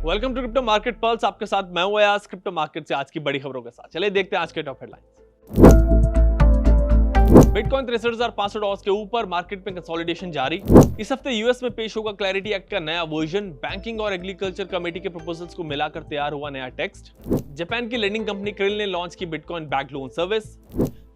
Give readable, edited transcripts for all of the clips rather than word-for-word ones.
Welcome to crypto market pulse. आपके साथ मैं हूं अयाज, क्रिप्टो मार्केट से आज की बड़ी खबरों के साथ। चलिए देखते हैं आज के टॉप हेडलाइंस। बिटकॉइन 63,500 के ऊपर, मार्केट में कंसोलिडेशन जारी। इस हफ्ते यूएस में पेश होगा क्लैरिटी एक्ट का नया वर्जन। बैंकिंग और एग्रीकल्चर कमेटी के प्रपोजल्स को मिलाकर तैयार हुआ नया टेक्स्ट। जापान की लेंडिंग कंपनी क्रिल ने लॉन्च की bitcoin backed loan service.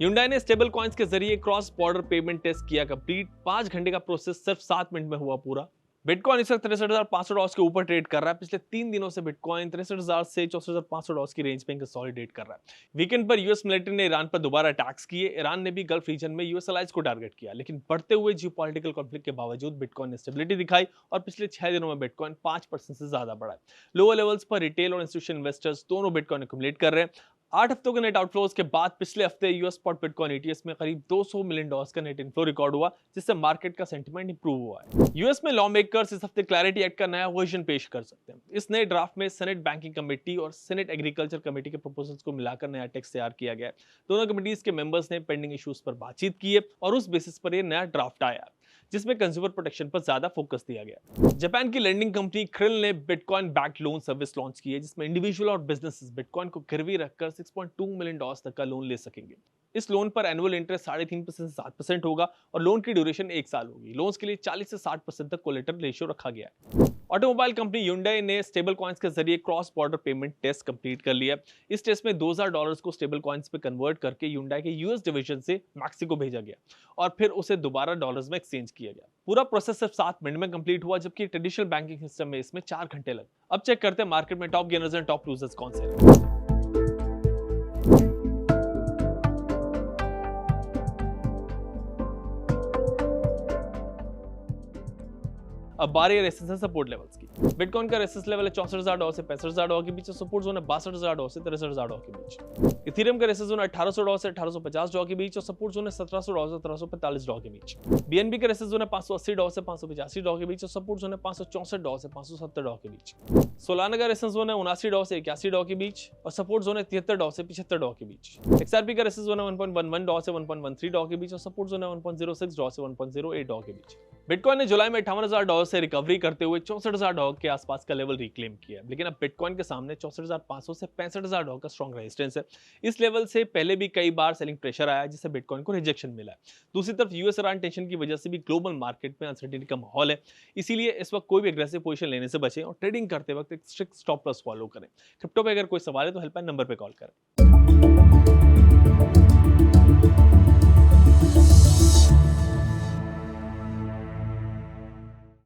Hyundai ने स्टेबल कॉइन्स के जरिए क्रॉस बॉर्डर पेमेंट टेस्ट किया कंप्लीट। 5 घंटे का प्रोसेस सिर्फ 7 मिनट में हुआ पूरा। बिटकॉइन इस वक्त $63,500 के ऊपर ट्रेड कर रहा है। पिछले 3 दिनों से बिटकॉइन 63,000 से $64,500 की रेंज में कंसोलिडेट कर रहा है। वीकेंड पर यूएस मिलिट्री ने ईरान पर दोबारा अटैक्स किए। ईरान ने भी गल्फ रीजन में यूएस अलाइज को टारगेट किया, लेकिन बढ़ते हुए जियोपॉलिटिकल कॉन्फ्लिक्ट के बावजूद बिटकॉइन ने स्टेबिलिटी दिखाई और पिछले 6 दिनों में बिटकॉइन 5% से ज्यादा बढ़ा है। लोअर लेवल्स पर रिटेल और इंस्टीट्यूशनल इन्वेस्टर्स दोनों बिटकॉइन एक्युमुलेट कर रहे हैं। 8 हफ्तों के नेट आउटफ्लोज के बाद पिछले हफ्ते यूएस स्पॉट बिटकॉइन ईटीएस में करीब $200 मिलियन का नेट इनफ्लो रिकॉर्ड हुआ, जिससे मार्केट का सेंटिमेंट इंप्रूव हुआ है। यूएस में लॉ मेकर्स इस हफ्ते क्लैरिटी एक्ट का नया वर्जन पेश कर सकते हैं। इस नए ड्राफ्ट में सेनेट बैंकिंग कमेटी और सेनेट एग्रीकल्चर कमेटी के प्रपोजल्स को मिलाकर नया टेक्स्ट तैयार किया गया है। दोनों कमेटीज के मेंबर्स ने पेंडिंग इश्यूज पर बातचीत की है और उस बेसिस पर यह नया ड्राफ्ट आया, जिसमें कंज्यूमर प्रोटेक्शन पर ज्यादा फोकस दिया गया। जापान की लेंडिंग कंपनी क्रिल ने bitcoin backed loan service launch की है, जिसमें इंडिविजुअल और बिजनेसेस बिटकॉइन को गिरवी रखकर $6.2 मिलियन तक का लोन ले सकेंगे। इस लोन पर एनुअल इंटरेस्ट 3.5% से 7% होगा और लोन की ड्यूरेशन 1 साल होगी। लोन्स के लिए 40 से 60% तक कोलेटरल रेशियो रखा गया है। ऑटोमोबाइल कंपनी Hyundai ने स्टेबल कॉइन्स के जरिए cross border payment test complete कर लिया। इस टेस्ट में $2,000 को स्टेबल कॉइन्स पे कन्वर्ट करके Hyundai के यूएस डिवीजन से मैक्सिको भेजा गया और फिर उसे दोबारा डॉलर्स में एक्सचेंज किया गया। पूरा प्रोसेस सिर्फ 7 मिनट में कंप्लीट हुआ, जबकि ट्रेडिशनल बैंकिंग सिस्टम में इसमें 4 घंटे लगे। अब चेक करते हैं मार्केट में top gainers and top losers कौन से हैं। अब बारी है रेसिस्टेंस सपोर्ट लेवल्स की। बिटकॉइन का रेसिस्टेंस लेवल है $64,000 से $65,000 के बीच, सपोर्ट जोन है $62,000 से $63,000 के बीच। इथेरियम का रेसिस्टेंस जोन है $1,800 से $1,850 के बीच और सपोर्ट जोन है $1,700 से $1,345 के बीच। बीएनबी का रेसिस्टेंस जोन है $580 से $585 के बीच और सपोर्ट जोन है $564 से $570 के बीच। सोलाना का रेसिस्टेंस जोन है $79 से $81 के बीच और सपोर्ट जोन है $73 से $75 के बीच। एक्सआरपी का रेसिस्टेंस जोन है $1.11 से $1.13 के बीच और सपोर्ट जोन है $1.06 से $1.08 के बीच। बिटकॉइन ने जुलाई में $58,000 से रिकवरी करते हुए $64,000 के आसपास का लेवल रिक्लेम किया है, लेकिन अब बिटकॉइन के सामने $64,500 से $65,000 का स्ट्रॉन्ग रेजिस्टेंस है। इस लेवल से पहले भी कई बार सेलिंग प्रेशर आया, जिससे बिटकॉइन को रिजेक्शन मिला है। दूसरी तरफ यूएस ईरान टेंशन की वजह से भी ग्लोबल मार्केट में अनसर्टेनिटी का माहौल है, इसीलिए इस वक्त कोई भी एग्रेसिव पोजीशन लेने से बचें और ट्रेडिंग करते वक्त एक स्ट्रिक्ट स्टॉप लॉस फॉलो करें। क्रिप्टो पे अगर कोई सवाल है तो हेल्पलाइन नंबर पे कॉल करें।